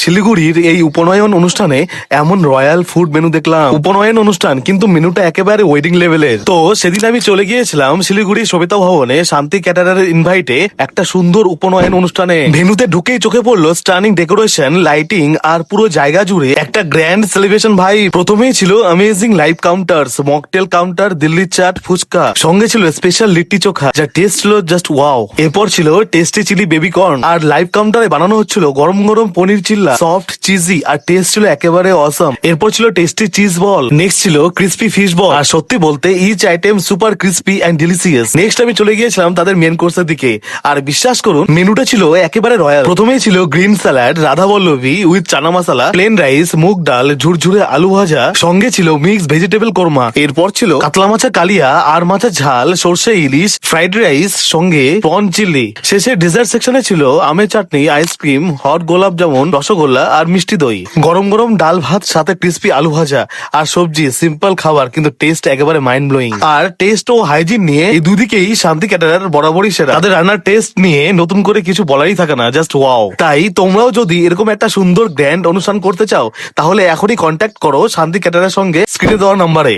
শিলিগুড়ির এই উপনয়ন অনুষ্ঠানে এমন রয়্যাল ফুড মেনু দেখলাম। উপনয়ন অনুষ্ঠান কিন্তু মেনুটা একেবারে ওয়েডিং লেভেলের। তো সেদিন আমি চলে গিয়েছিলাম শিলিগুড়ি সবিতা ভবনে শান্তি ক্যাটারারের ইনভাইটে একটা সুন্দর উপনয়ন অনুষ্ঠানে। ভেনুতে ঢুকেই চোখে পড়লো স্টানিং ডেকোরেশন, লাইটিং আর পুরো জায়গা জুড়ে একটা গ্র্যান্ড সেলিব্রেশন ভাই। প্রথমেই ছিল amazing live counters, mocktail counter, Delhi chaat, fuchka, সঙ্গে ছিল স্পেশাল লিট্টি চোখা যা টেস্ট ছিল জাস্ট ওয়াও। এরপর ছিল টেস্টি চিলি বেবি কর্ন, আর লাইভ কাউন্টারে বানানো হচ্ছিল গরম গরম পনির চিল্লা, সফট চিজি আর টেস্ট ছিল একেবারে অসম। এরপর ছিল টেস্টি চিজ বল, নেক্সট ছিল ক্রিস্পি ফিশ বল, আর সত্যি বলতে each item super crispy and delicious. Next আমি চলে গিয়েছিলাম তাদের মেন কোর্সের দিকে, আর বিশ্বাস করুন মেনুটা ছিল একেবারে রয়্যাল। প্রথমেই ছিল green salad, Radhaballabhi with chana masala, plain rice, moong dal, ঝুরঝুরে আলু ভাজা, সঙ্গে ছিল মিক্স ভেজিটেবল কোরমা। এরপর ছিল কাতলা মাছের কালিয়া আর মাছের ঝাল, সর্ষে ইলিশ, ফ্রাইড রাইস, সঙ্গে প্রন চিলি। শেষে ডেজার্ট সেকশনে ছিল আমের চাটনি, আইসক্রিম, হট গোলাপ জামুন, রসগোল্লা আর মিষ্টি দই। গরম গরম ডাল ভাত সাথে ক্রিস্পি আলু ভাজা আর সবজি। সিম্পল খাবার কিন্তু টেস্ট একেবারে মাইন্ড ব্লোয়িং। আর টেস্ট ও হাইজিন নিয়ে এই দুদিকেই শান্তি ক্যাটারার বরাবরই সেরা। তাদের রান্নার টেস্ট নিয়ে নতুন করে কিছু বলারই থাকে না, জাস্ট ওয়াও। তাই তোমরাও যদি এরকম একটা সুন্দর গ্র্যান্ড অনুষ্ঠান করতে চাও তাহলে এখনই কন্ট্যাক্ট করো শান্তি ক্যাটারার সঙ্গে স্ক্রিনে দেওয়া নাম্বারে।